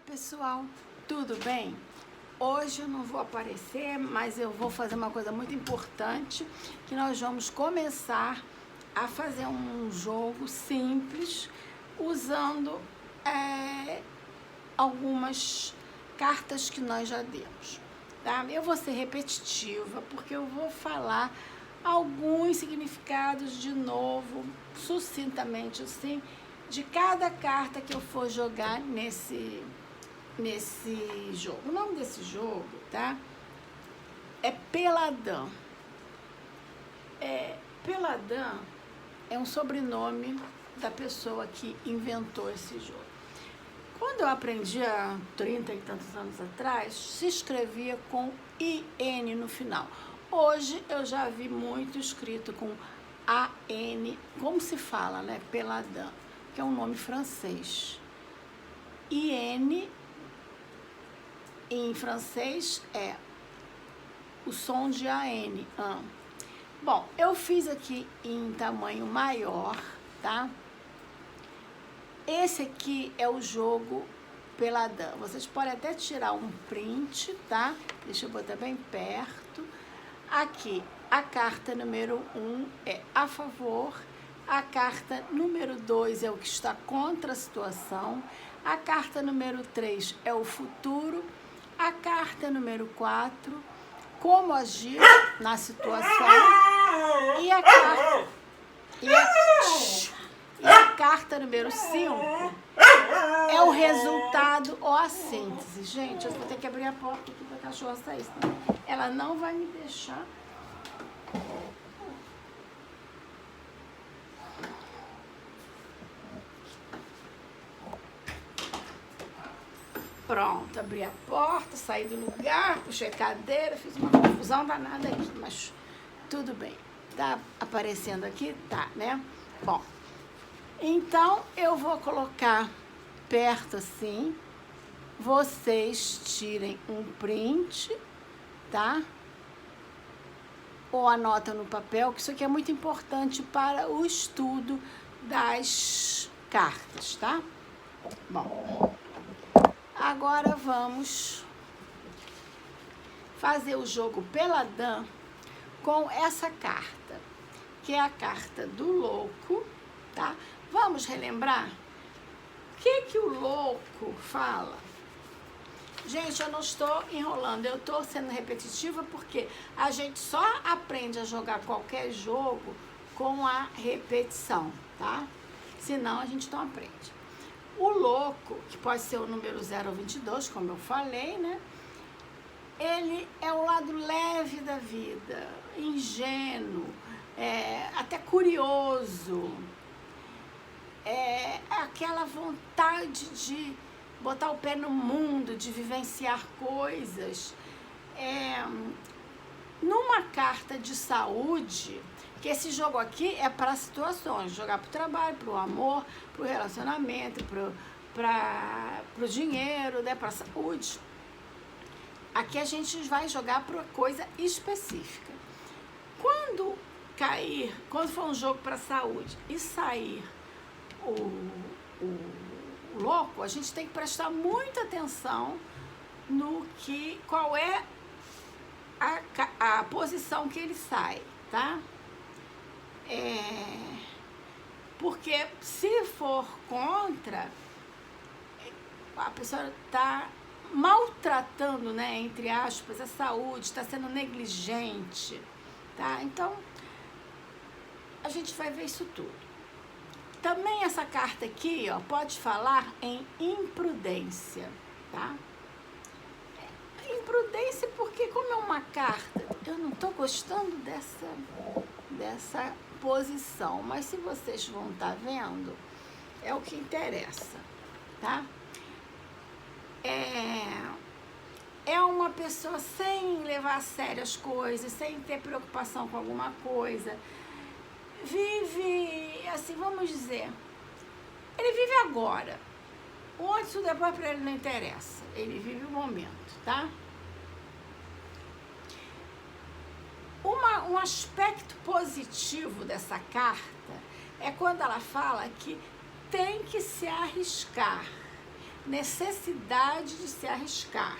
pessoal, tudo bem? Hoje eu não vou aparecer, mas eu vou fazer uma coisa muito importante, que nós vamos começar a fazer um jogo simples, usando algumas cartas que nós já demos, tá? Eu vou ser repetitiva, porque eu vou falar alguns significados de novo, sucintamente assim, de cada carta que eu for jogar nesse jogo. O nome desse jogo, tá? É Peladão. Peladão é um sobrenome da pessoa que inventou esse jogo. Quando eu aprendi há 30 e tantos anos atrás, se escrevia com IN no final. Hoje eu já vi muito escrito com AN, como se fala, né? Peladão, que é um nome francês. IN em francês é o som de AN. Bom, eu fiz aqui em tamanho maior, tá? Esse aqui é o jogo Peladão. Vocês podem até tirar um print, tá? Deixa eu botar bem perto. Aqui, a carta número 1 é a favor. A carta número 2 é o que está contra a situação. A carta número 3 é o futuro. A carta número 4, como agir na situação. E a carta número 5 é o resultado ou a síntese. Gente, eu vou ter que abrir a porta aqui para a cachorra sair, senão ela não vai me deixar. Pronto, abri a porta, saí do lugar, puxei a cadeira, fiz uma confusão danada aqui, mas tudo bem. Tá aparecendo aqui? Tá, né? Bom, então eu vou colocar perto assim, vocês tirem um print, tá? Ou anotam no papel, que isso aqui é muito importante para o estudo das cartas, tá? Bom, agora vamos fazer o jogo Peladão com essa carta, que é a carta do louco, tá? Vamos relembrar? O que o louco fala? Gente, eu não estou enrolando, eu estou sendo repetitiva porque a gente só aprende a jogar qualquer jogo com a repetição, tá? Senão a gente não aprende. O louco, que pode ser o número 0 ou 22, como eu falei, né? Ele é o lado leve da vida, ingênuo, até curioso. É aquela vontade de botar o pé no mundo, de vivenciar coisas. Numa carta de saúde, que esse jogo aqui é para situações, jogar para o trabalho, para o amor, para o relacionamento, para o dinheiro, né, para a saúde. Aqui a gente vai jogar para coisa específica. Quando for um jogo para saúde e sair o louco, a gente tem que prestar muita atenção qual é a posição que ele sai, tá? Porque se for contra, a pessoa está maltratando, né, entre aspas, a saúde, está sendo negligente, tá? Então, a gente vai ver isso tudo. Também essa carta aqui, ó, pode falar em imprudência, tá? Imprudência porque, como é uma carta, eu não estou gostando dessa posição, mas se vocês vão estar vendo, é o que interessa, tá? É uma pessoa sem levar a sério as coisas, sem ter preocupação com alguma coisa. Vive, assim, vamos dizer, ele vive agora. O antes ou depois para ele não interessa. Ele vive o momento, tá? Um aspecto positivo dessa carta é quando ela fala que tem que se arriscar. necessidade de se arriscar,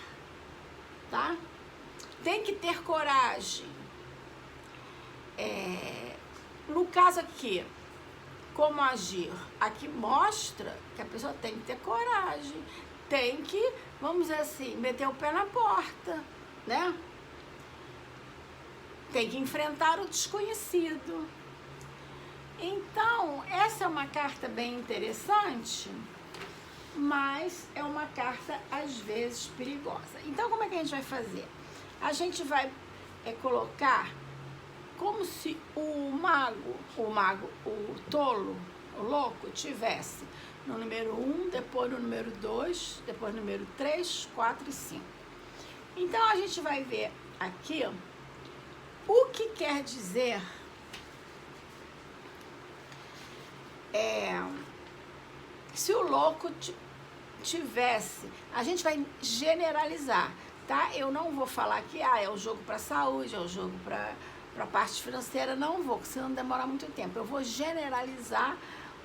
tá? Tem que ter coragem. No caso aqui, como agir? Aqui mostra que a pessoa tem que ter coragem, tem que, vamos dizer assim, meter o pé na porta, né? Tem que enfrentar o desconhecido. Então, essa é uma carta bem interessante, mas é uma carta, às vezes, perigosa. Então, como é que a gente vai fazer? A gente vai colocar como se o tolo, o louco, tivesse no número 1, depois no número 2, depois no número 3, 4 e 5. Então, a gente vai ver aqui o que quer dizer se o louco tivesse, a gente vai generalizar, tá? Eu não vou falar que é o jogo para saúde, é o jogo para a parte financeira, não vou, porque senão demora muito tempo. Eu vou generalizar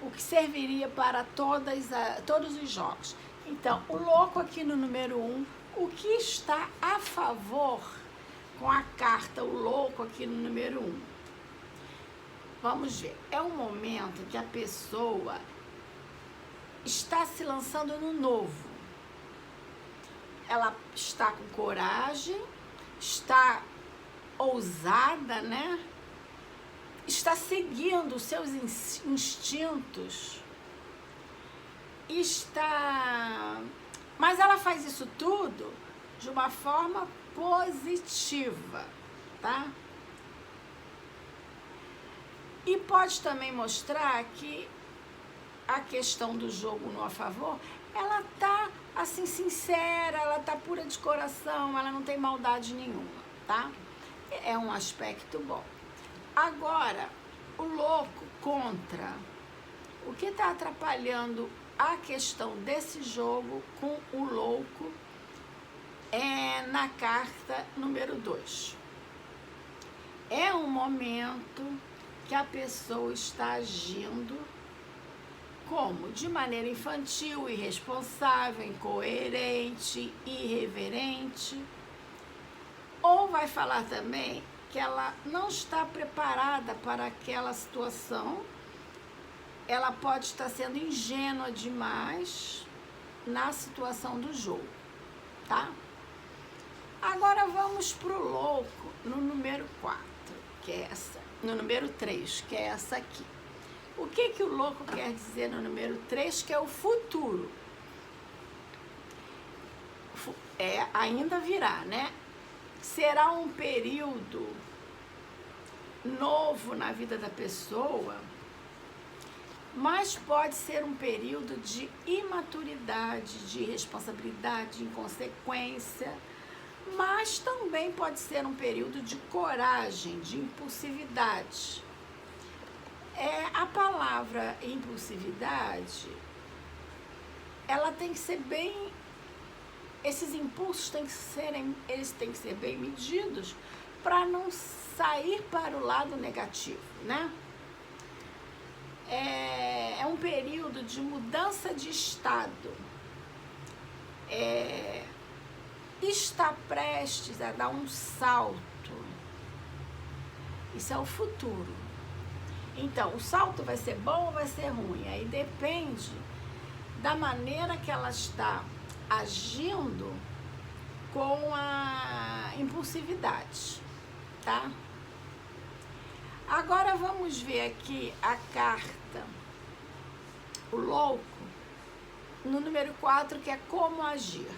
o que serviria para todos os jogos. Então, o louco aqui no número 1, o que está a favor com a carta, o louco aqui no número 1? Vamos ver, é um momento que a pessoa está se lançando no novo. Ela está com coragem, está ousada, né? Está seguindo os seus instintos. Mas ela faz isso tudo de uma forma positiva, tá? E pode também mostrar que a questão do jogo no a favor, ela tá assim sincera, ela tá pura de coração, ela não tem maldade nenhuma, tá? É um aspecto bom. Agora, o louco contra, o que está atrapalhando a questão desse jogo com o louco na carta número 2. É um momento que a pessoa está agindo como? De maneira infantil, irresponsável, incoerente, irreverente. Ou vai falar também que ela não está preparada para aquela situação, ela pode estar sendo ingênua demais na situação do jogo, tá? Agora vamos para o louco no número 4, que é essa, no número 3, que é essa aqui. O que o louco quer dizer no número 3, que é o futuro? Ainda virá, né? Será um período novo na vida da pessoa, mas pode ser um período de imaturidade, de irresponsabilidade, de inconsequência, mas também pode ser um período de coragem, de impulsividade. A palavra impulsividade, ela tem que ser bem, esses impulsos têm que ser bem medidos para não sair para o lado negativo, né? É um período de mudança de estado. Está prestes a dar um salto. Isso é o futuro. Então, o salto vai ser bom ou vai ser ruim? Aí depende da maneira que ela está agindo com a impulsividade, tá? Agora vamos ver aqui a carta, o louco, no número 4, que é como agir.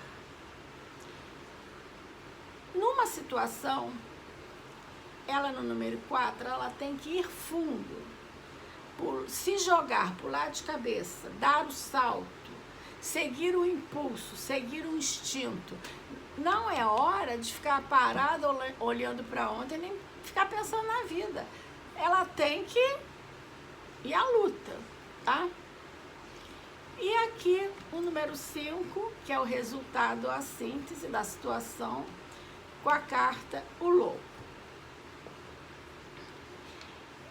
Numa situação, ela no número 4, ela tem que ir fundo, se jogar, pular de cabeça, dar o salto, seguir o impulso, seguir o instinto. Não é hora de ficar parada olhando para ontem, nem ficar pensando na vida. Ela tem que ir à luta, tá? E aqui o número 5, que é o resultado, a síntese da situação, com a carta o louco.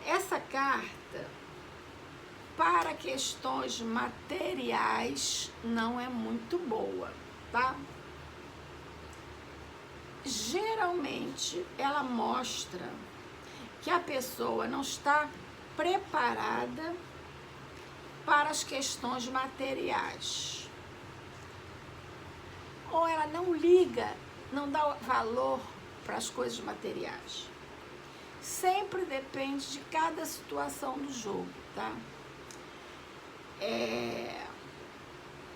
Essa carta, para questões materiais não é muito boa, tá? Geralmente ela mostra que a pessoa não está preparada para as questões materiais. Ou ela não liga, não dá valor para as coisas materiais. Sempre depende de cada situação do jogo, tá?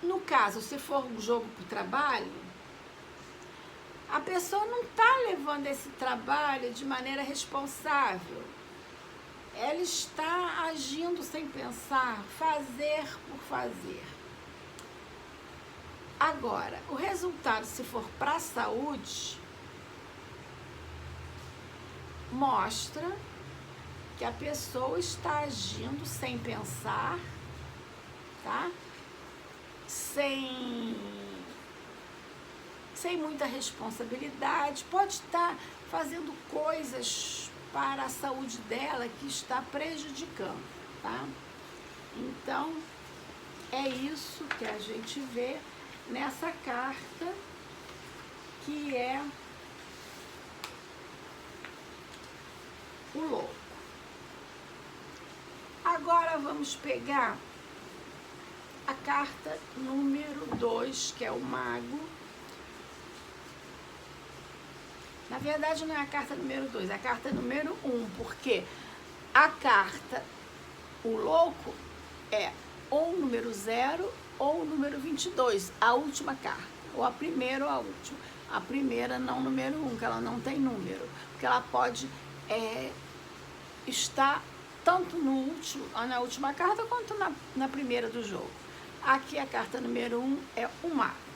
No caso, se for um jogo para o trabalho, a pessoa não está levando esse trabalho de maneira responsável. Ela está agindo sem pensar, fazer por fazer. Agora, o resultado, se for para a saúde, mostra que a pessoa está agindo sem pensar, tá? Sem muita responsabilidade, pode estar fazendo coisas para a saúde dela que está prejudicando, tá? Então, é isso que a gente vê nessa carta, que é o louco. Agora vamos pegar a carta número 2, que é o mago. Na verdade, não é a carta número 2, é a carta número 1, porque a carta, o louco, é ou o número 0 ou o número 22, a última carta, ou a primeira ou a última. A primeira não o número 1, que ela não tem número, porque ela pode estar tanto na última carta quanto na primeira do jogo. Aqui a carta número 1 é o mago.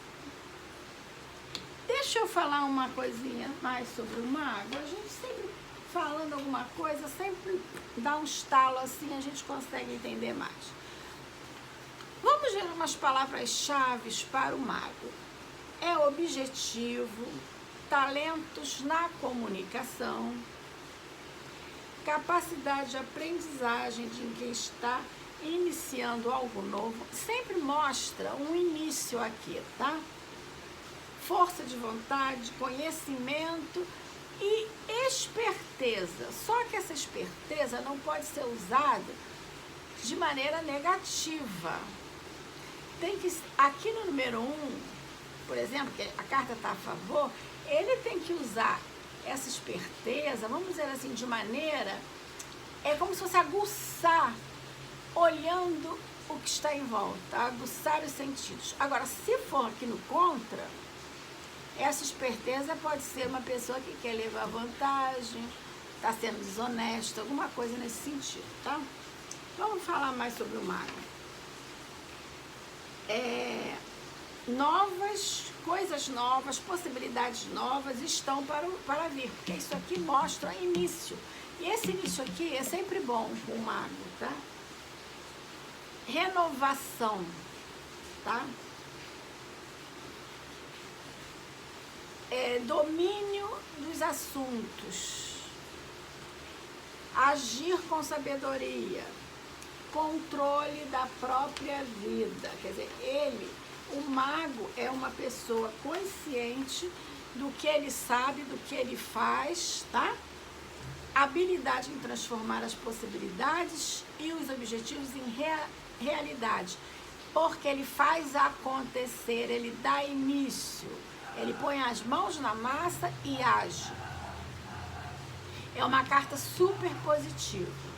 Deixa eu falar uma coisinha mais sobre o mago. A gente sempre falando alguma coisa, sempre dá um estalo assim, a gente consegue entender mais. Vamos ver umas palavras-chave para o mago. É objetivo, talentos na comunicação, capacidade de aprendizagem de quem está iniciando algo novo. Sempre mostra um início aqui, tá? Força de vontade, conhecimento e esperteza. Só que essa esperteza não pode ser usada de maneira negativa. Tem que, aqui no número 1, por exemplo, que a carta está a favor, ele tem que usar essa esperteza, vamos dizer assim, de maneira, é como se fosse aguçar, olhando o que está em volta, aguçar os sentidos. Agora, se for aqui no contra, essa esperteza pode ser uma pessoa que quer levar vantagem, está sendo desonesta, alguma coisa nesse sentido, tá? Vamos falar mais sobre o mago. Coisas novas, possibilidades novas estão para vir, porque isso aqui mostra início. E esse início aqui é sempre bom com o mago, tá? Renovação, tá? Domínio dos assuntos, agir com sabedoria, controle da própria vida. Quer dizer, o mago é uma pessoa consciente do que ele sabe, do que ele faz, tá? Habilidade em transformar as possibilidades e os objetivos em realidade, porque ele faz acontecer, ele dá início. Ele põe as mãos na massa e age. É uma carta super positiva.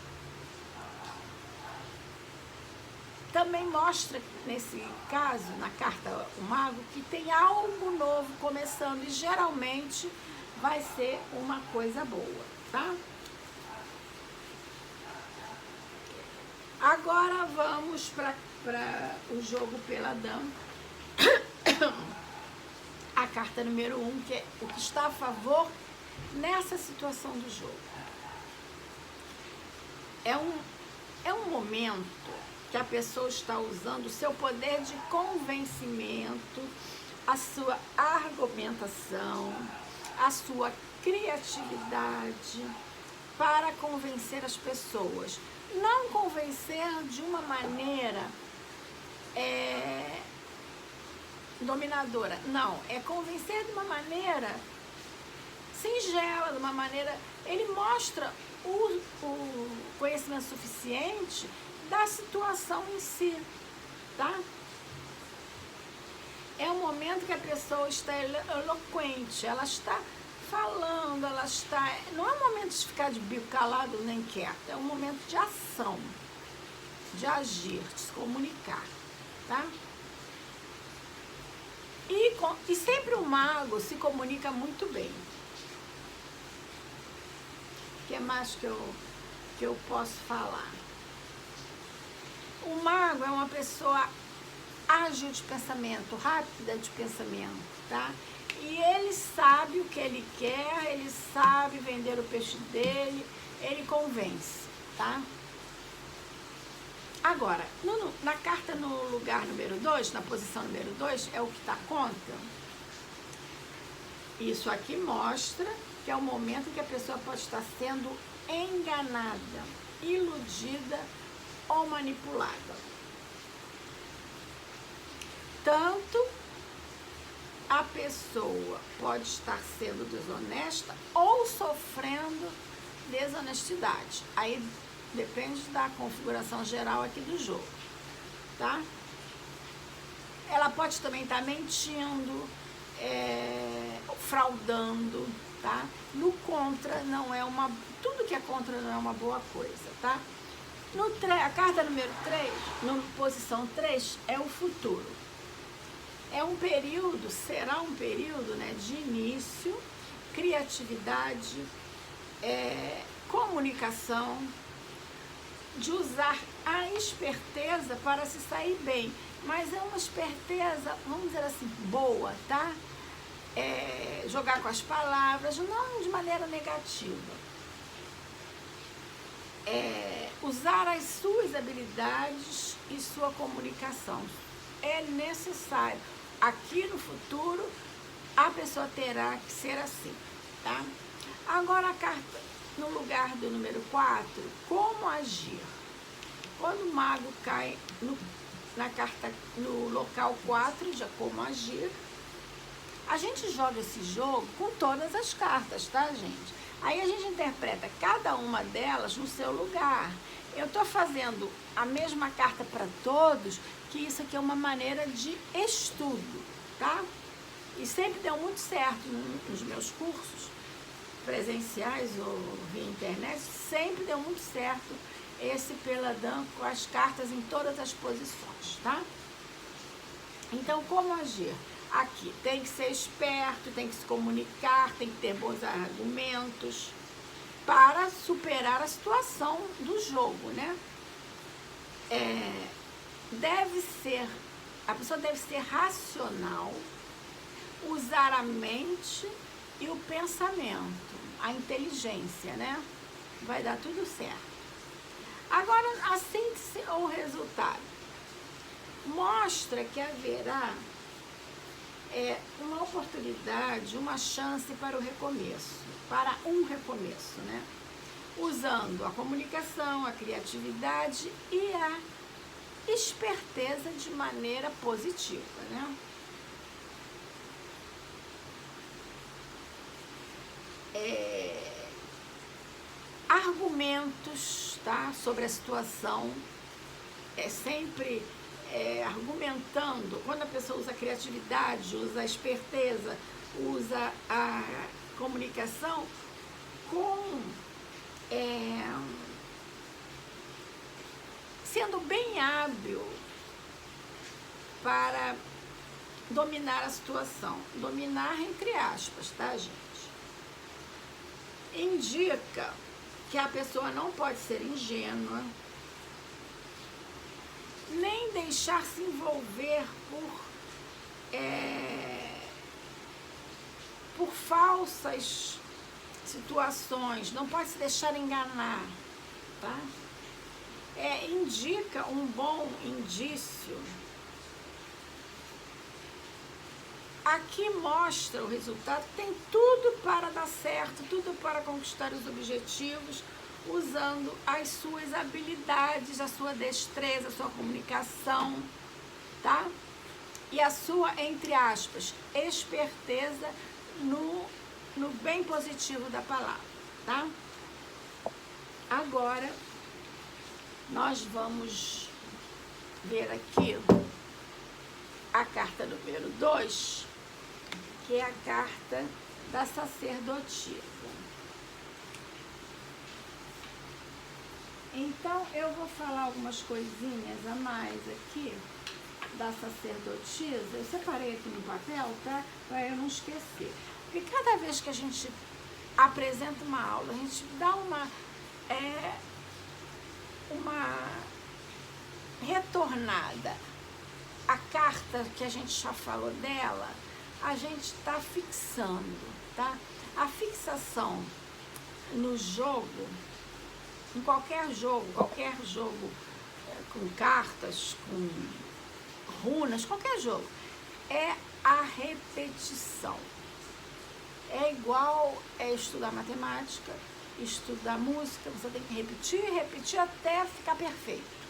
Também mostra, nesse caso, na carta o mago, que tem algo novo começando e geralmente vai ser uma coisa boa, tá? Agora vamos para o jogo pela dama. A carta número 1, que é o que está a favor nessa situação do jogo. É um momento que a pessoa está usando o seu poder de convencimento, a sua argumentação, a sua criatividade para convencer as pessoas. não convencer de uma maneira dominadora. Não, é convencer de uma maneira singela, de uma maneira... Ele mostra o conhecimento suficiente da situação em si, tá? É um momento que a pessoa está eloquente, ela está falando, ela está... Não é um momento de ficar de bico calado nem quieto, é um momento de ação, de agir, de se comunicar, tá? E sempre o mago se comunica muito bem. O que mais que eu posso falar? O mago é uma pessoa ágil de pensamento, rápida de pensamento, tá? E ele sabe o que ele quer, ele sabe vender o peixe dele, ele convence, tá? Agora, na carta no lugar número 2, na posição número 2, é o que está contra. Isso aqui mostra que é o momento em que a pessoa pode estar sendo enganada, iludida ou manipulada. Tanto a pessoa pode estar sendo desonesta ou sofrendo desonestidade. Aí depende da configuração geral aqui do jogo, tá? Ela pode também estar mentindo, fraudando, tá? No contra não é uma... Tudo que é contra não é uma boa coisa, tá? A carta número 3, na posição 3, é o futuro. É um período, será um período, né, de início, criatividade, comunicação, de usar a esperteza para se sair bem. Mas é uma esperteza, vamos dizer assim, boa, tá? Jogar com as palavras, não de maneira negativa. Usar as suas habilidades e sua comunicação. É necessário. Aqui no futuro, a pessoa terá que ser assim, tá? Agora a carta no lugar do número 4, como agir? Quando o mago cai na carta, no local 4, de como agir, a gente joga esse jogo com todas as cartas, tá, gente? Aí a gente interpreta cada uma delas no seu lugar. Eu tô fazendo a mesma carta para todos, que isso aqui é uma maneira de estudo, tá? E sempre deu muito certo nos meus cursos presenciais ou via internet, sempre deu muito certo esse Peladão com as cartas em todas as posições, tá? Então, como agir? Aqui, tem que ser esperto, tem que se comunicar, tem que ter bons argumentos para superar a situação do jogo, né? A pessoa deve ser racional, usar a mente e o pensamento, a inteligência, né? Vai dar tudo certo. Agora, a síntese ou resultado mostra que haverá uma oportunidade, uma chance para um recomeço, né? Usando a comunicação, a criatividade e a esperteza de maneira positiva, né? Argumentos, tá? Sobre a situação, sempre argumentando. Quando a pessoa usa a criatividade, usa a esperteza, usa a comunicação sendo bem hábil para dominar a situação. Dominar entre aspas, tá, gente? Indica que a pessoa não pode ser ingênua, nem deixar se envolver por falsas situações, não pode se deixar enganar, tá? Indica um bom indício. Aqui mostra o resultado, tem tudo para dar certo, tudo para conquistar os objetivos, usando as suas habilidades, a sua destreza, a sua comunicação, tá? E a sua, entre aspas, esperteza no bem positivo da palavra, tá? Agora, nós vamos ver aqui a carta número 2, que é a carta da sacerdotisa. Então, eu vou falar algumas coisinhas a mais aqui da sacerdotisa. Eu separei aqui no papel, tá? Para eu não esquecer. Porque cada vez que a gente apresenta uma aula, a gente dá uma retornada. A carta que a gente já falou dela, a gente está fixando, tá? A fixação no jogo, em qualquer jogo com cartas, com runas, qualquer jogo, é a repetição. É igual estudar matemática, estudar música, você tem que repetir até ficar perfeito.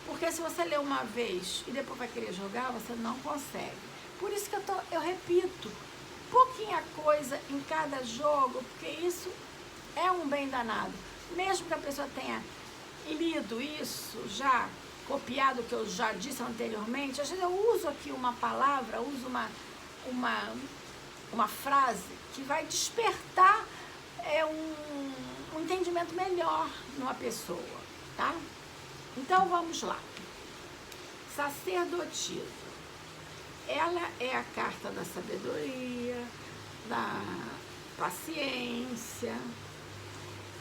Porque se você lê uma vez e depois vai querer jogar, você não consegue. Por isso que eu repito pouquinha coisa em cada jogo, porque isso é um bem danado. Mesmo que a pessoa tenha lido isso, já copiado o que eu já disse anteriormente, às vezes eu uso aqui uma palavra, uso uma frase que vai despertar um entendimento melhor numa pessoa, tá? Então, vamos lá. Sacerdotisa. Ela é a carta da sabedoria, da paciência,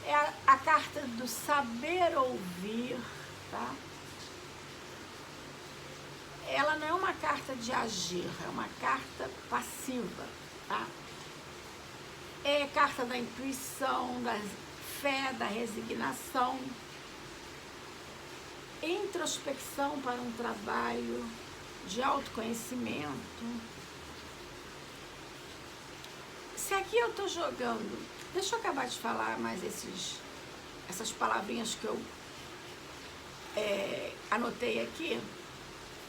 é a carta do saber ouvir, tá? Ela não é uma carta de agir, é uma carta passiva, tá? É carta da intuição, da fé, da resignação, introspecção para um trabalho de autoconhecimento. Se aqui eu estou jogando, deixa eu acabar de falar mais essas palavrinhas que eu anotei aqui.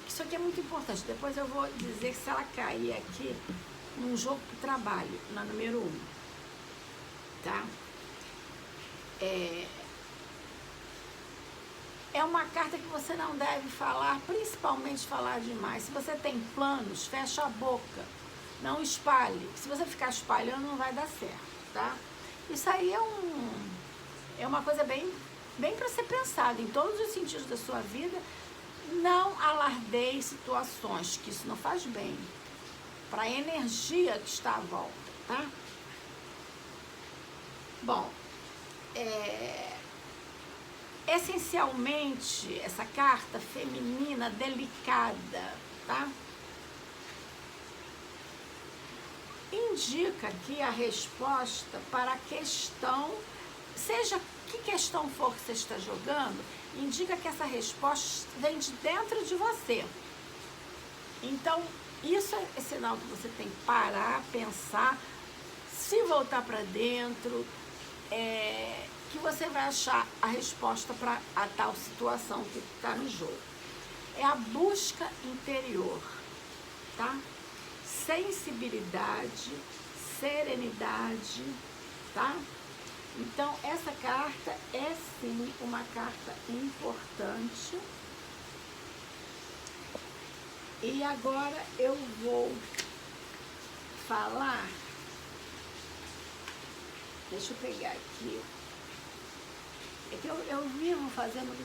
Isso aqui é muito importante. Depois eu vou dizer se ela cair aqui num jogo de trabalho, na número 1. Tá? É uma carta que você não deve falar, principalmente falar demais. Se você tem planos, fecha a boca, não espalhe. Se você ficar espalhando, não vai dar certo, tá? Isso aí é uma coisa bem para ser pensada em todos os sentidos da sua vida. Não alardeie situações, que isso não faz bem para a energia que está à volta, tá? Bom, essencialmente, essa carta feminina, delicada, tá? Indica aqui a resposta para a questão, seja que questão for que você está jogando, indica que essa resposta vem de dentro de você. Então, isso é sinal que você tem que parar, pensar, se voltar para dentro, que você vai achar a resposta para a tal situação que está no jogo. É a busca interior, tá? Sensibilidade, serenidade, tá? Então, essa carta é sim uma carta importante. E agora eu vou falar. Deixa eu pegar aqui. É que eu vivo fazendo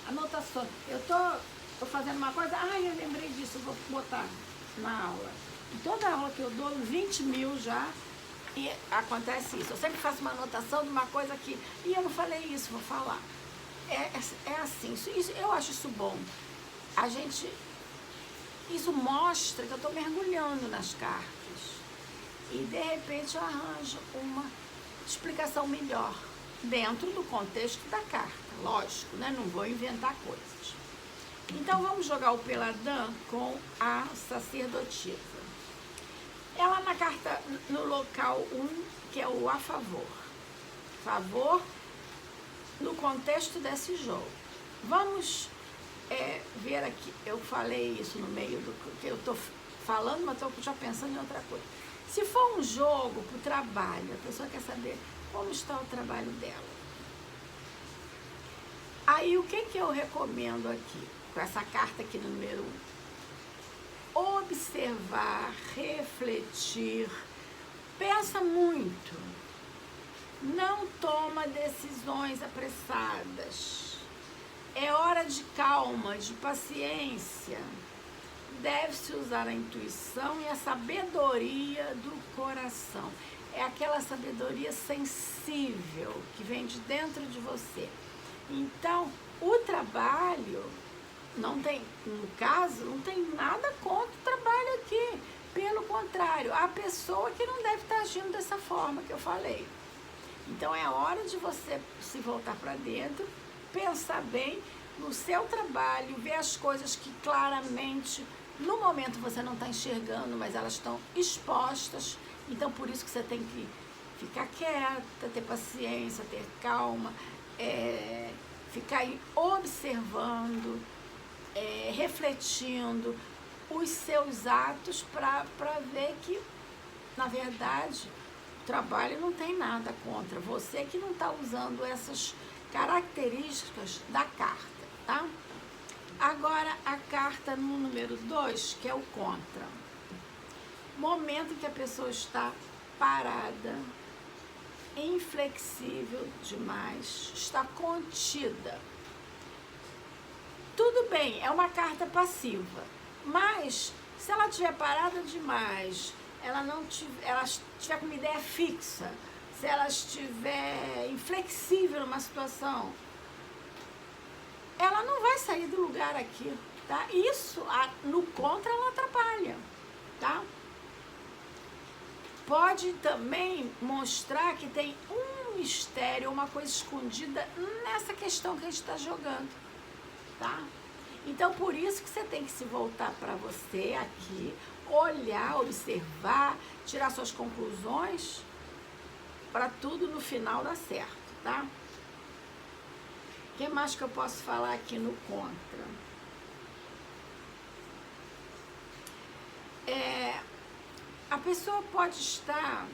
anotações. Eu tô fazendo uma coisa, eu lembrei disso, eu vou botar na aula. Em toda aula que eu dou, 20 mil já, e acontece isso. Eu sempre faço uma anotação de uma coisa que, e eu não falei isso, vou falar. É assim, eu acho isso bom. Isso mostra que eu estou mergulhando nas cartas. E, de repente, eu arranjo uma explicação melhor, dentro do contexto da carta, lógico, né? Não vou inventar coisas. Então, vamos jogar o Peladã com a sacerdotisa. Ela na carta, no local 1, que é o a favor. Favor no contexto desse jogo. Vamos ver aqui, eu falei isso no meio do que eu estou falando, mas estou já pensando em outra coisa. Se for um jogo para o trabalho, a pessoa quer saber como está o trabalho dela. Aí o que eu recomendo aqui, com essa carta aqui no número 1? Observar, refletir, pensa muito, não toma decisões apressadas. É hora de calma, de paciência. Deve-se usar a intuição e a sabedoria do coração. É aquela sabedoria sensível que vem de dentro de você. Então, o trabalho, não tem, no caso, não tem nada contra o trabalho aqui. Pelo contrário, a pessoa que não deve estar agindo dessa forma que eu falei. Então, é hora de você se voltar para dentro, pensar bem no seu trabalho, ver as coisas que claramente, no momento você não está enxergando, mas elas estão expostas. Então, por isso que você tem que ficar quieta, ter paciência, ter calma, ficar aí observando, refletindo os seus atos para ver que, na verdade, o trabalho não tem nada contra. Você que não está usando essas características da carta, tá? Agora, a carta no número 2, que é o contra. Momento em que a pessoa está parada, inflexível demais, está contida. Tudo bem, é uma carta passiva, mas se ela estiver parada demais, ela estiver com uma ideia fixa, se ela estiver inflexível numa situação, ela não vai sair do lugar aqui, tá? Isso, no contra, ela atrapalha, tá? Pode também mostrar que tem um mistério, uma coisa escondida nessa questão que a gente está jogando, tá? Então, por isso que você tem que se voltar para você aqui, olhar, observar, tirar suas conclusões, para tudo no final dar certo, tá? O que mais que eu posso falar aqui no contra? A pessoa pode estar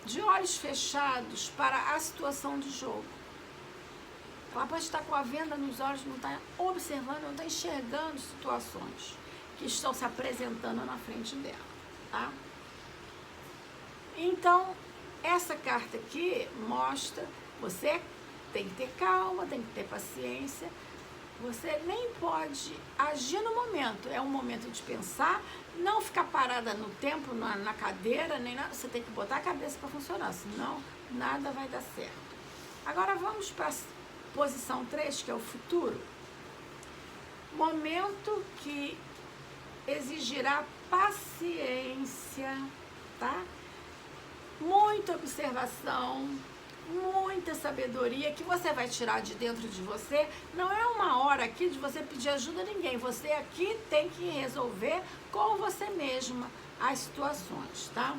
de olhos fechados para a situação de jogo. Ela pode estar com a venda nos olhos, não está observando, não está enxergando situações que estão se apresentando na frente dela, tá? Então, essa carta aqui mostra, você tem que ter calma, tem que ter paciência, você nem pode agir no momento, é um momento de pensar, não ficar parada no tempo, na cadeira, nem nada, você tem que botar a cabeça para funcionar, senão nada vai dar certo. Agora vamos para a posição 3, que é o futuro. Momento que exigirá paciência, tá? Muita observação, muita sabedoria que você vai tirar de dentro de você. Não é uma hora aqui de você pedir ajuda a ninguém. Você aqui tem que resolver com você mesma as situações, tá?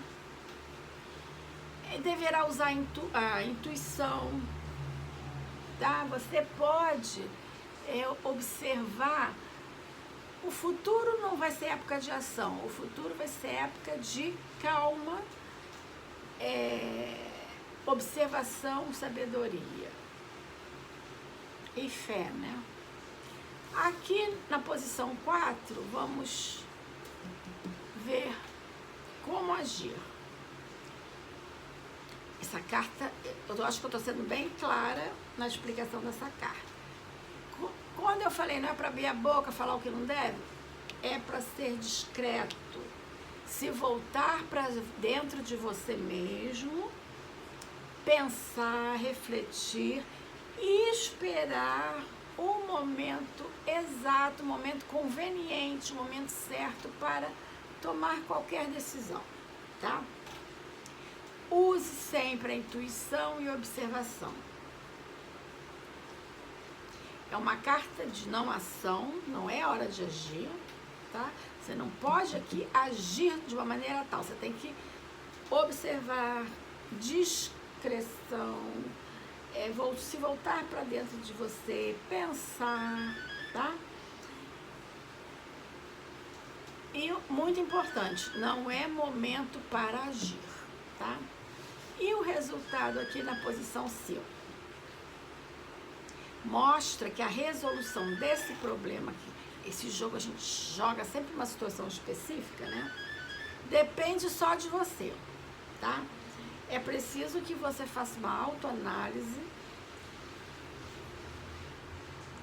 Deverá usar a intuição, tá? Você pode observar. O futuro não vai ser época de ação. O futuro vai ser época de calma, observação, sabedoria e fé, né? Aqui na posição 4, vamos ver como agir. Essa carta, eu acho que eu estou sendo bem clara na explicação dessa carta. Quando eu falei não é para abrir a boca, falar o que não deve, é para ser discreto, se voltar para dentro de você mesmo, pensar, refletir e esperar o momento exato, o momento conveniente, o momento certo para tomar qualquer decisão, tá? Use sempre a intuição e observação. É uma carta de não ação, não é hora de agir, tá? Você não pode aqui agir de uma maneira tal, você tem que observar, discrição, se voltar para dentro de você, pensar, tá? E muito importante, não é momento para agir, tá? E o resultado aqui na posição 5 mostra que a resolução desse problema aqui, esse jogo a gente joga sempre uma situação específica, né? Depende só de você, tá? É preciso que você faça uma autoanálise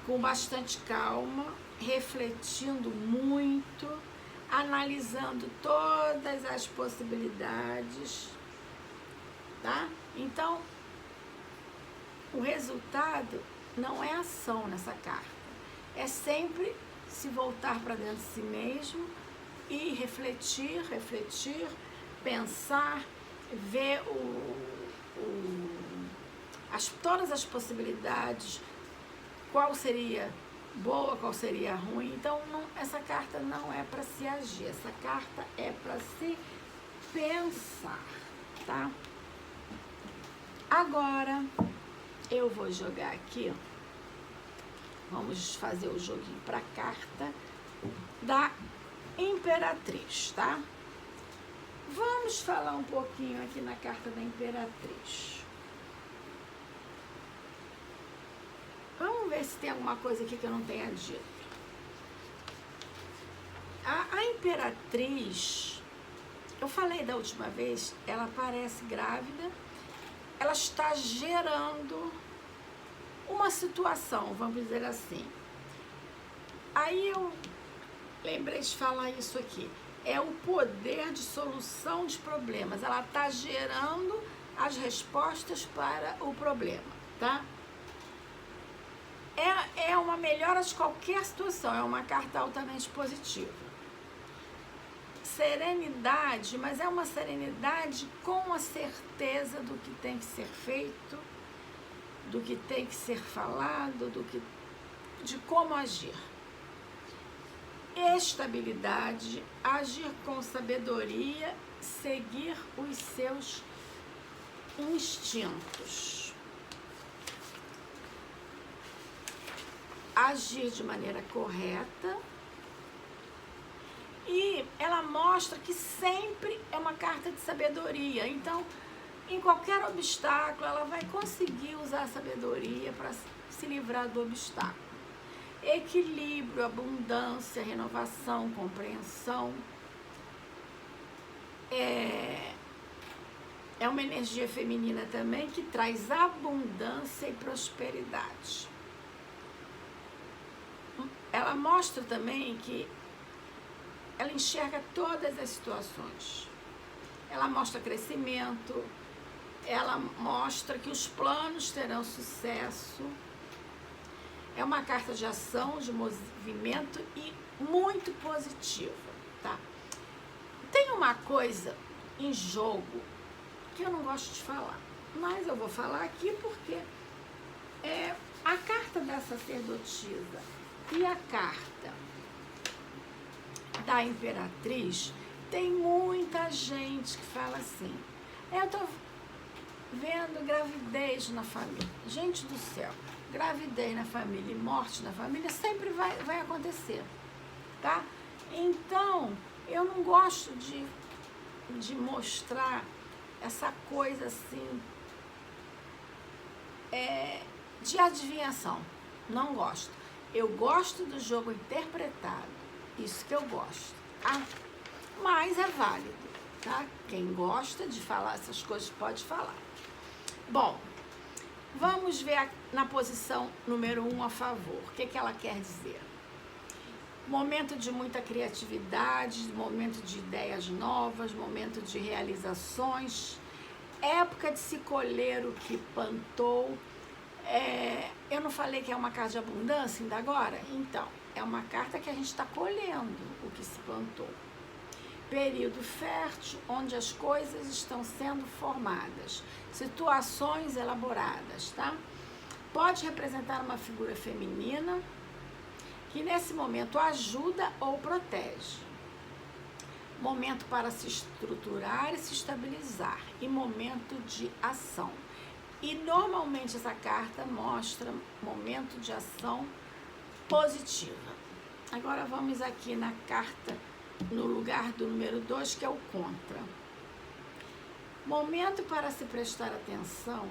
com bastante calma, refletindo muito, analisando todas as possibilidades, tá? Então, o resultado não é ação nessa carta, é sempre se voltar para dentro de si mesmo e refletir, pensar, ver todas as possibilidades, qual seria boa, qual seria ruim. Então, essa carta não é para se agir, essa carta é para se pensar, tá? Agora, eu vou jogar aqui, vamos fazer o joguinho para a carta da Imperatriz, tá? Vamos falar um pouquinho aqui na carta da Imperatriz. Vamos ver se tem alguma coisa aqui que eu não tenha dito. A Imperatriz, eu falei da última vez, ela parece grávida, ela está gerando uma situação, vamos dizer assim. Aí eu lembrei de falar isso aqui. É o poder de solução de problemas. Ela está gerando as respostas para o problema, tá? É uma melhora de qualquer situação, é uma carta altamente positiva. Serenidade, mas é uma serenidade com a certeza do que tem que ser feito, do que tem que ser falado, de como agir. Estabilidade, agir com sabedoria, seguir os seus instintos. Agir de maneira correta. E ela mostra que sempre é uma carta de sabedoria. Então, em qualquer obstáculo, ela vai conseguir usar a sabedoria para se livrar do obstáculo. Equilíbrio, abundância, renovação, compreensão. É uma energia feminina também que traz abundância e prosperidade. Ela mostra também que ela enxerga todas as situações. Ela mostra crescimento, ela mostra que os planos terão sucesso. É uma carta de ação, de movimento e muito positiva, tá? Tem uma coisa em jogo que eu não gosto de falar, mas eu vou falar aqui porque a carta da sacerdotisa e a carta da Imperatriz, tem muita gente que fala assim, eu tô vendo gravidez na família. Gente do céu, gravidez na família e morte na família sempre vai acontecer, tá? Então, eu não gosto de mostrar essa coisa assim, de adivinhação. Não gosto. Eu gosto do jogo interpretado. Isso que eu gosto. Mas é válido, tá? Quem gosta de falar essas coisas pode falar. Bom, vamos ver na posição número 1 a favor. O que ela quer dizer? Momento de muita criatividade, momento de ideias novas, momento de realizações, época de se colher o que plantou. Eu não falei que é uma carta de abundância ainda agora? Então, é uma carta que a gente está colhendo o que se plantou. Período fértil, onde as coisas estão sendo formadas. Situações elaboradas, tá? Pode representar uma figura feminina que nesse momento ajuda ou protege. Momento para se estruturar e se estabilizar. E momento de ação. E normalmente essa carta mostra momento de ação positiva. Agora vamos aqui na carta, no lugar do número 2, que é o contra. Momento para se prestar atenção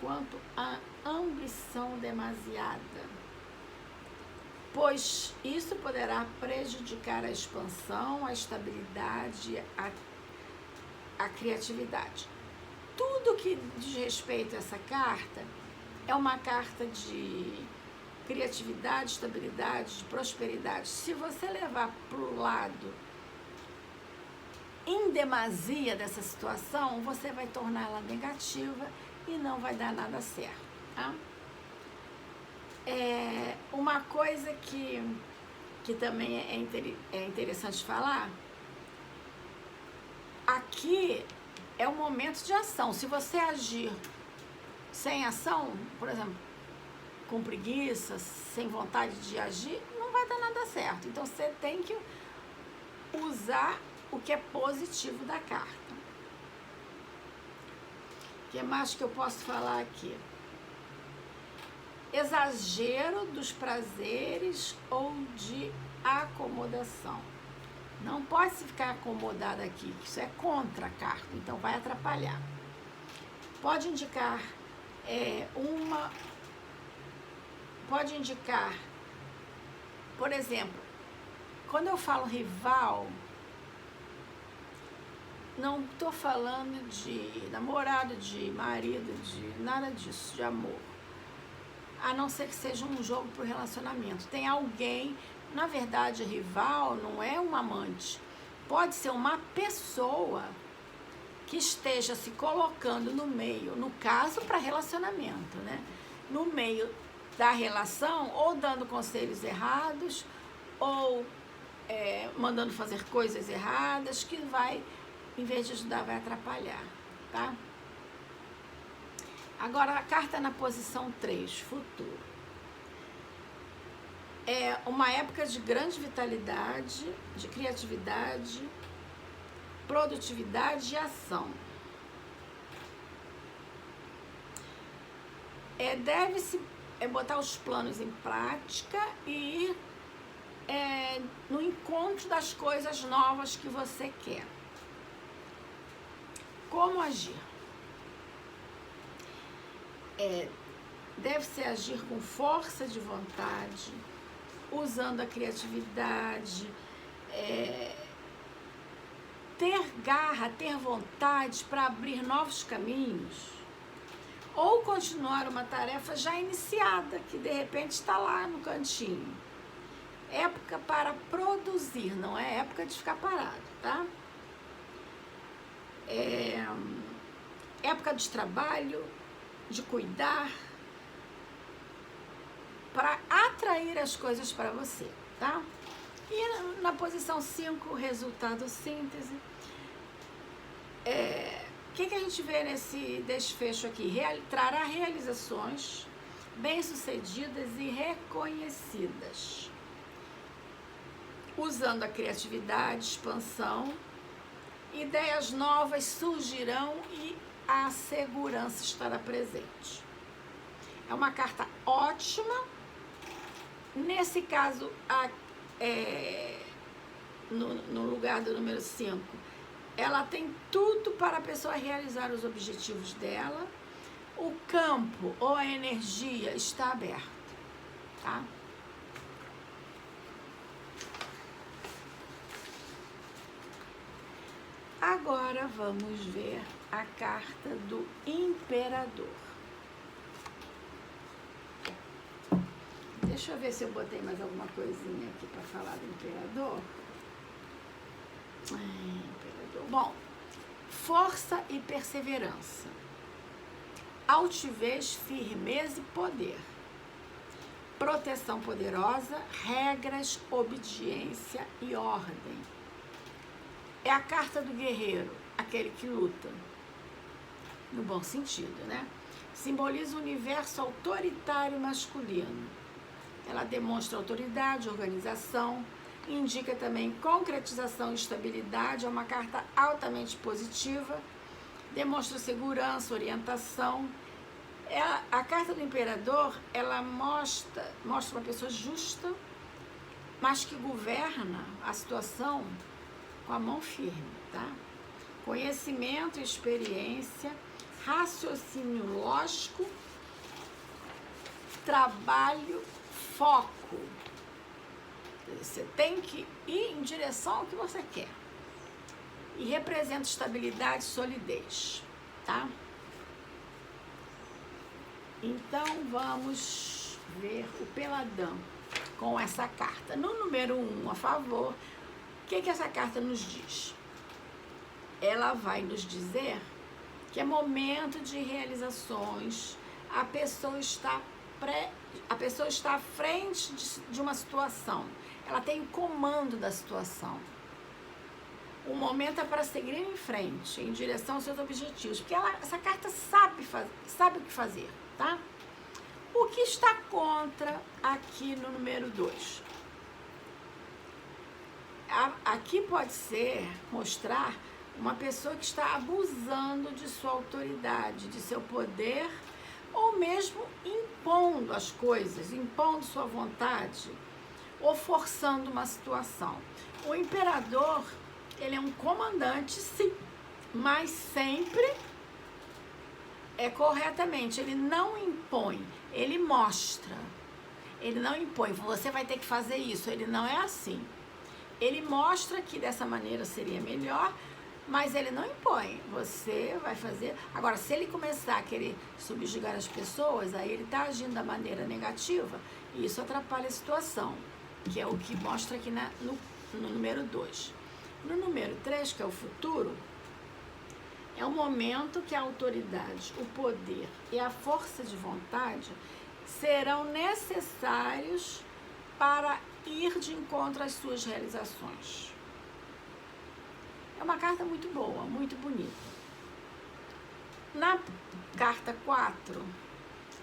quanto à ambição demasiada, pois isso poderá prejudicar a expansão, a estabilidade, a criatividade. Tudo que diz respeito a essa carta é uma carta de criatividade, estabilidade, de prosperidade. Se você levar para o lado em demasia dessa situação, você vai torná-la negativa e não vai dar nada certo, tá? Uma coisa que também é interessante falar, aqui é um momento de ação. Se você agir sem ação, por exemplo, com preguiça, sem vontade de agir, não vai dar nada certo. Então você tem que usar o que é positivo da carta. O que mais que eu posso falar aqui? Exagero dos prazeres ou de acomodação. Não pode se ficar acomodado aqui, isso é contra a carta, então vai atrapalhar. Pode indicar pode indicar, por exemplo, quando eu falo rival, não estou falando de namorado, de marido, de nada disso, de amor. A não ser que seja um jogo para o relacionamento. Tem alguém, na verdade, rival não é um amante. Pode ser uma pessoa que esteja se colocando no meio, no caso para relacionamento, né? No meio da relação, ou dando conselhos errados, ou mandando fazer coisas erradas, que vai, em vez de ajudar, vai atrapalhar, tá? Agora, a carta na posição 3, futuro. É uma época de grande vitalidade, de criatividade, produtividade e ação. Deve-se botar os planos em prática e ir no encontro das coisas novas que você quer. Como agir? Deve-se agir com força de vontade, usando a criatividade, ter garra, ter vontade para abrir novos caminhos, ou continuar uma tarefa já iniciada, que de repente está lá no cantinho. Época para produzir, não é época de ficar parado, tá? Época de trabalho, de cuidar, para atrair as coisas para você, tá? E na posição 5, resultado síntese. O que a gente vê nesse desfecho aqui? Trará realizações bem-sucedidas e reconhecidas, usando a criatividade, expansão, ideias novas surgirão e a segurança estará presente. É uma carta ótima. Nesse caso, no lugar do número 5, ela tem tudo para a pessoa realizar os objetivos dela. O campo ou a energia está aberto, tá? Agora vamos ver a carta do Imperador. Deixa eu ver se eu botei mais alguma coisinha aqui para falar do Imperador. Imperador. Bom, força e perseverança, altivez, firmeza e poder, proteção poderosa, regras, obediência e ordem. É a carta do guerreiro, aquele que luta, no bom sentido, né? Simboliza o universo autoritário masculino. Ela demonstra autoridade, organização, indica também concretização e estabilidade. É uma carta altamente positiva, demonstra segurança, orientação A carta do imperador, ela mostra uma pessoa justa, mas que governa a situação com a mão firme, tá? Conhecimento, experiência, raciocínio lógico, trabalho, foco. Você tem que ir em direção ao que você quer. E representa estabilidade e solidez, tá? Então, vamos ver o peladão com essa carta. No número 1, a favor, o que essa carta nos diz? Ela vai nos dizer que é momento de realizações, a pessoa está à frente de uma situação, ela tem o comando da situação. O momento é para seguir em frente, em direção aos seus objetivos, porque essa carta sabe o que fazer, tá? O que está contra aqui no número 2? Aqui pode mostrar uma pessoa que está abusando de sua autoridade, de seu poder, ou mesmo impondo as coisas, impondo sua vontade, ou forçando uma situação. O imperador, ele é um comandante, sim, mas sempre corretamente. Ele não impõe, ele mostra. Ele não impõe, você vai ter que fazer isso. Ele não é assim. Ele mostra que dessa maneira seria melhor, mas ele não impõe. Você vai fazer. Agora, se ele começar a querer subjugar as pessoas, aí ele está agindo da maneira negativa e isso atrapalha a situação, que é o que mostra aqui no número 2. No número 3, que é o futuro, é o momento que a autoridade, o poder e a força de vontade serão necessários para ir de encontro às suas realizações. É uma carta muito boa, muito bonita. Na carta 4,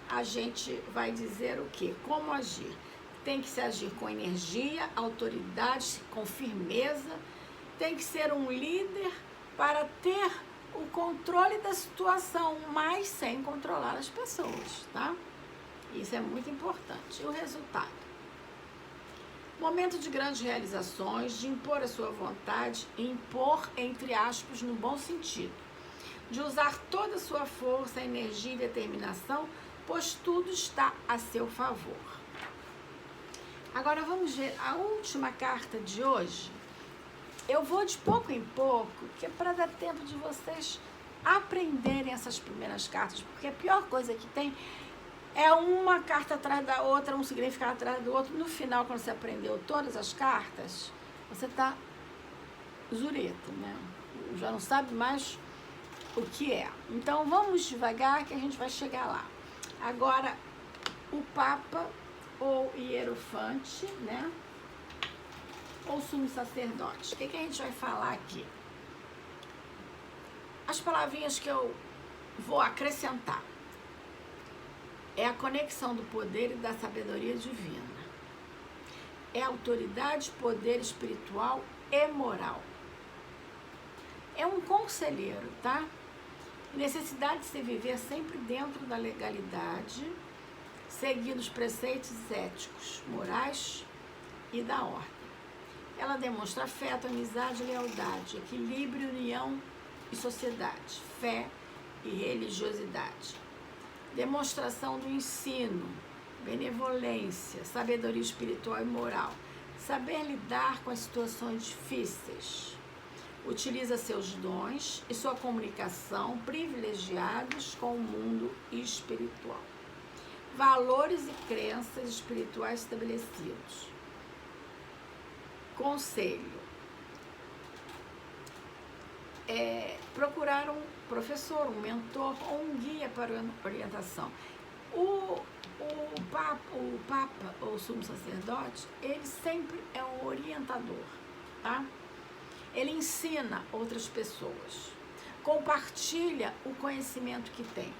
a gente vai dizer o quê? Como agir. Tem que se agir com energia, autoridade, com firmeza. Tem que ser um líder para ter o controle da situação, mas sem controlar as pessoas, tá? Isso é muito importante. E o resultado? Momento de grandes realizações, de impor a sua vontade, impor, entre aspas, no bom sentido, de usar toda a sua força, energia e determinação, pois tudo está a seu favor. Agora vamos ver a última carta de hoje. Eu vou de pouco em pouco, que é para dar tempo de vocês aprenderem essas primeiras cartas, porque a pior coisa que tem é uma carta atrás da outra, um significado atrás do outro. No final, quando você aprendeu todas as cartas, você tá zureta, né? Já não sabe mais o que é. Então, vamos devagar que a gente vai chegar lá. Agora, o Papa ou Hierofante, né? Ou Sumo Sacerdote. O que a gente vai falar aqui? As palavrinhas que eu vou acrescentar. É a conexão do poder e da sabedoria divina. É autoridade, poder espiritual e moral. É um conselheiro, tá? Necessidade de se viver sempre dentro da legalidade, seguindo os preceitos éticos, morais e da ordem. Ela demonstra afeto, amizade, lealdade, equilíbrio, união e sociedade, fé e religiosidade. Demonstração do ensino, benevolência, sabedoria espiritual e moral. Saber lidar com as situações difíceis. Utiliza seus dons e sua comunicação privilegiados com o mundo espiritual. Valores e crenças espirituais estabelecidos. Conselho. Procurar um professor, um mentor ou um guia para orientação. O Papa ou Sumo Sacerdote, ele sempre é um orientador, tá? Ele ensina outras pessoas, compartilha o conhecimento que tem.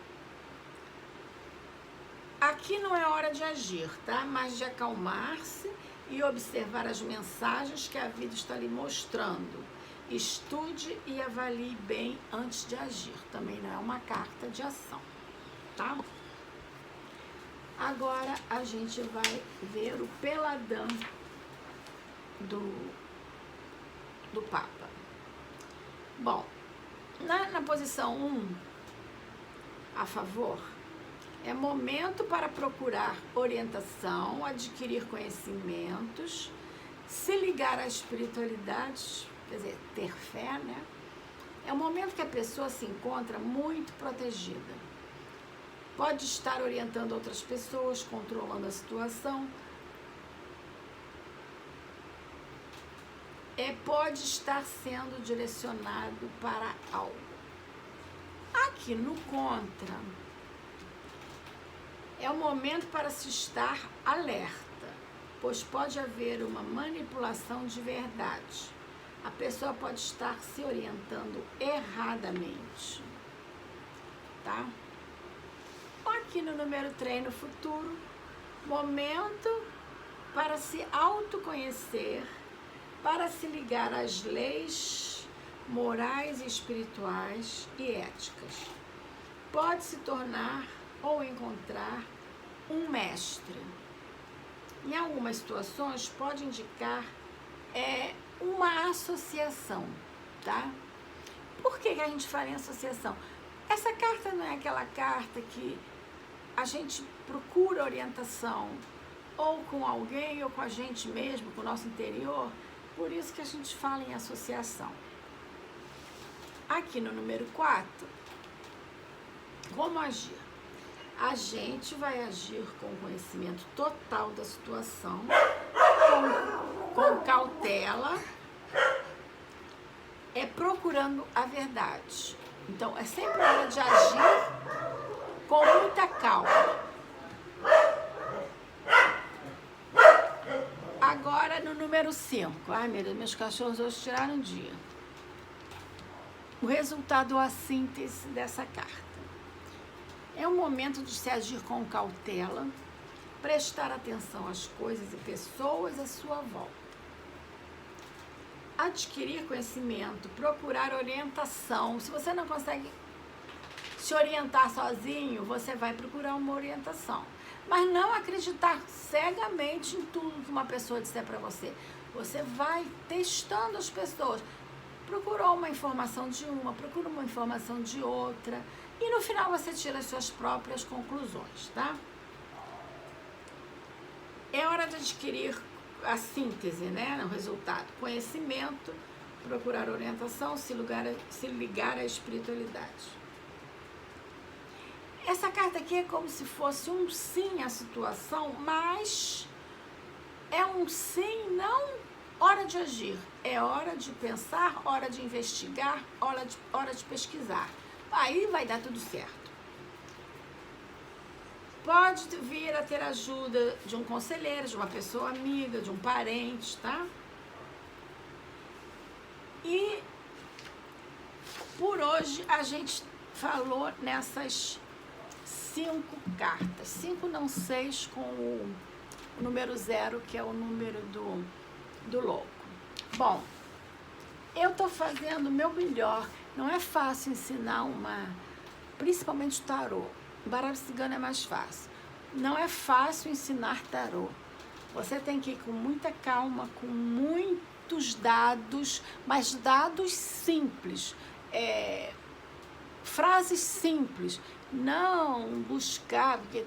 Aqui não é hora de agir, tá? Mas de acalmar-se e observar as mensagens que a vida está lhe mostrando. Estude e avalie bem antes de agir. Também não é uma carta de ação, tá? Agora a gente vai ver o peladão do Papa. Bom, na posição 1, a favor, é momento para procurar orientação, adquirir conhecimentos, se ligar à espiritualidade, quer dizer, ter fé, né? É um momento que a pessoa se encontra muito protegida. Pode estar orientando outras pessoas, controlando a situação. Pode estar sendo direcionado para algo. Aqui no contra, é o momento para se estar alerta, pois pode haver uma manipulação de verdade. A pessoa pode estar se orientando erradamente, tá? Aqui no número 3, no futuro, momento para se autoconhecer, para se ligar às leis morais, espirituais e éticas. Pode se tornar ou encontrar um mestre. Em algumas situações, pode indicar uma associação, tá? Por que a gente fala em associação? Essa carta não é aquela carta que a gente procura orientação ou com alguém ou com a gente mesmo, com o nosso interior. Por isso que a gente fala em associação. Aqui no número 4, como agir? A gente vai agir com conhecimento total da situação, com cautela, procurando a verdade. Então, é sempre hora de agir com muita calma. Agora no número 5. Ai, meu Deus, meus cachorros hoje tiraram um dia. O resultado, a síntese dessa carta. É um momento de se agir com cautela, prestar atenção às coisas e pessoas à sua volta. Adquirir conhecimento, procurar orientação. Se você não consegue se orientar sozinho, você vai procurar uma orientação. Mas não acreditar cegamente em tudo que uma pessoa disser para você. Você vai testando as pessoas. Procurou uma informação de uma, procura uma informação de outra. E no final você tira as suas próprias conclusões, tá? É hora de adquirir a síntese, né? No resultado. Conhecimento, procurar orientação, se ligar à espiritualidade. Essa carta aqui é como se fosse um sim à situação, mas é um sim, não hora de agir. É hora de pensar, hora de investigar, hora de pesquisar. Aí vai dar tudo certo. Pode vir a ter ajuda de um conselheiro, de uma pessoa amiga, de um parente, tá? E por hoje a gente falou nessas 5 cartas. 5 não 6 com o número 0, que é o número do louco. Bom, eu tô fazendo o meu melhor. Não é fácil ensinar principalmente tarô. Baralho cigano é mais fácil. Não é fácil ensinar tarô. Você tem que ir com muita calma, com muitos dados, mas dados simples. Frases simples. Não buscar, porque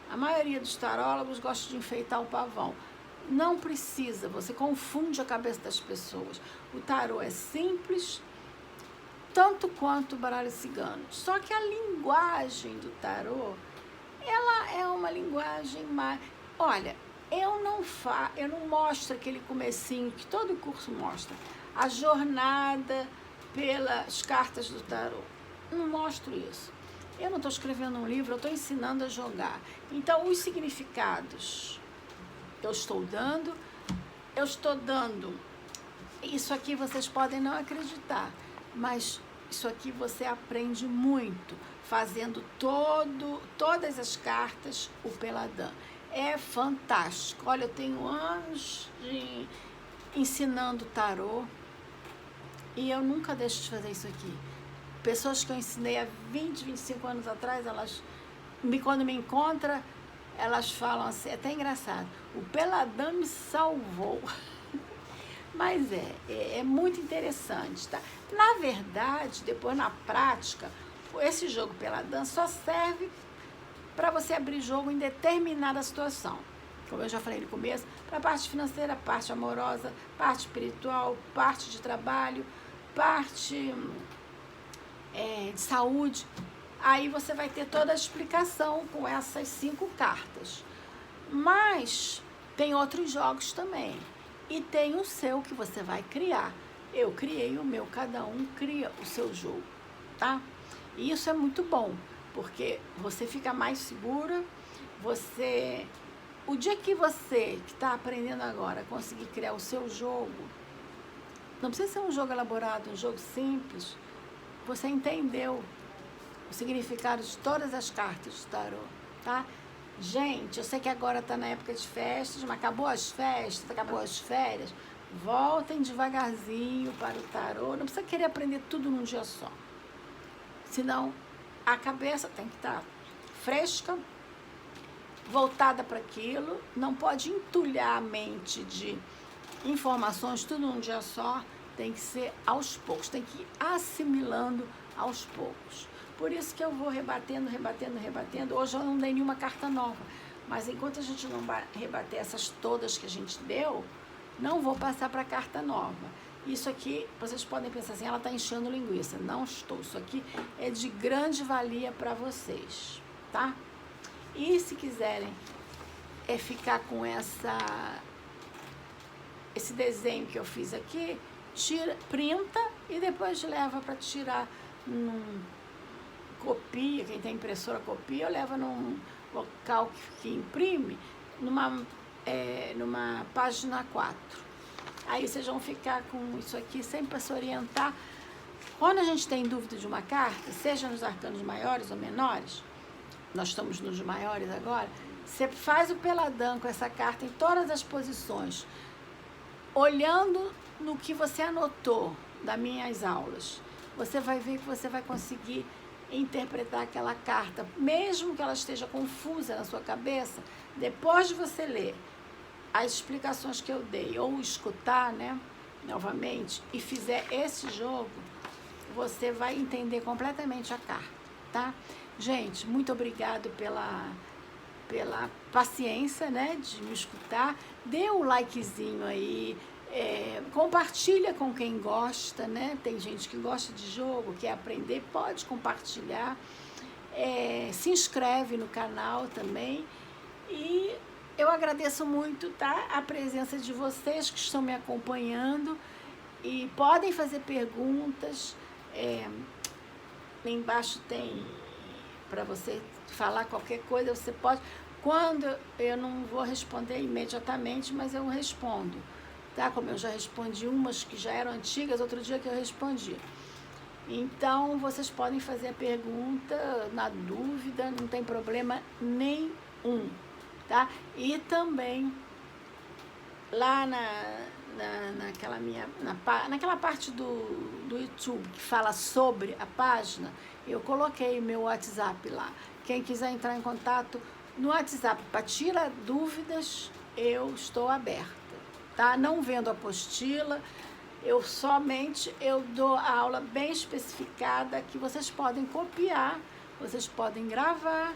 a maioria dos tarólogos gosta de enfeitar o pavão. Não precisa, você confunde a cabeça das pessoas. O tarô é simples, tanto quanto o baralho cigano. Só que a linguagem do tarô, ela é uma linguagem mais... Olha, eu não mostro aquele comecinho que todo curso mostra. A jornada pelas cartas do tarô. Não mostro isso. Eu não estou escrevendo um livro, eu estou ensinando a jogar. Então, os significados eu estou dando, isso aqui vocês podem não acreditar, mas isso aqui você aprende muito, fazendo todas as cartas, o Peladã. É fantástico. Olha, eu tenho anos ensinando tarô e eu nunca deixo de fazer isso aqui. Pessoas que eu ensinei há 20, 25 anos atrás, quando me encontram, elas falam assim, é até engraçado, o Peladão me salvou. Mas é muito interessante, tá? Na verdade, depois na prática, esse jogo Peladão só serve para você abrir jogo em determinada situação. Como eu já falei no começo, para a parte financeira, parte amorosa, parte espiritual, parte de trabalho, parte de saúde. Aí você vai ter toda a explicação com essas 5 cartas. Mas tem outros jogos também. E tem o seu que você vai criar. Eu criei o meu, cada um cria o seu jogo, tá? E isso é muito bom, porque você fica mais segura, o dia que você, que está aprendendo agora, conseguir criar o seu jogo, não precisa ser um jogo elaborado, um jogo simples, você entendeu o significado de todas as cartas do tarô, tá? Gente, eu sei que agora está na época de festas, mas acabou as festas, acabou as férias, voltem devagarzinho para o tarô, não precisa querer aprender tudo num dia só, senão a cabeça tem que estar fresca, voltada para aquilo, não pode entulhar a mente de informações tudo num dia só, tem que ser aos poucos, tem que ir assimilando aos poucos. Por isso que eu vou rebatendo. Hoje eu não dei nenhuma carta nova, mas enquanto a gente não rebater essas todas que a gente deu, não vou passar para carta nova. Isso aqui, vocês podem pensar assim, ela está enchendo linguiça. Não estou, isso aqui é de grande valia para vocês, tá? E se quiserem ficar com esse desenho que eu fiz aqui, printa e depois leva para tirar copia, quem tem impressora copia, ou leva num local que imprime, numa página 4. Aí vocês vão ficar com isso aqui sempre para se orientar. Quando a gente tem dúvida de uma carta, seja nos arcanos maiores ou menores, nós estamos nos maiores agora, você faz o peladão com essa carta em todas as posições, olhando no que você anotou das minhas aulas. Você vai ver que você vai conseguir interpretar aquela carta, mesmo que ela esteja confusa na sua cabeça, depois de você ler as explicações que eu dei, ou escutar, né, novamente, e fizer esse jogo, você vai entender completamente a carta, tá? Gente, muito obrigado pela paciência, né, de me escutar. Dê um likezinho aí, compartilha com quem gosta, né? Tem gente que gosta de jogo, quer aprender, pode compartilhar. Se inscreve no canal também. E eu agradeço muito, tá? A presença de vocês que estão me acompanhando e podem fazer perguntas. Lá embaixo tem para você falar qualquer coisa, você pode. Quando eu não vou responder imediatamente, mas eu respondo, tá? Como eu já respondi umas que já eram antigas, outro dia que eu respondi. Então, vocês podem fazer a pergunta na dúvida, não tem problema nenhum, tá? E também, lá naquela parte do YouTube que fala sobre a página, eu coloquei meu WhatsApp lá. Quem quiser entrar em contato no WhatsApp para tirar dúvidas, eu estou aberta, tá? Não vendo apostila, eu dou a aula bem especificada que vocês podem copiar, vocês podem gravar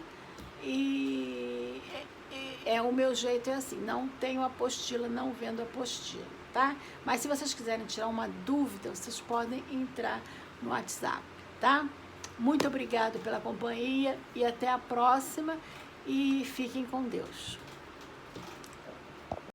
e o meu jeito é assim, não tenho apostila, não vendo apostila, tá? Mas se vocês quiserem tirar uma dúvida, vocês podem entrar no WhatsApp, tá? Muito obrigado pela companhia e até a próxima e fiquem com Deus.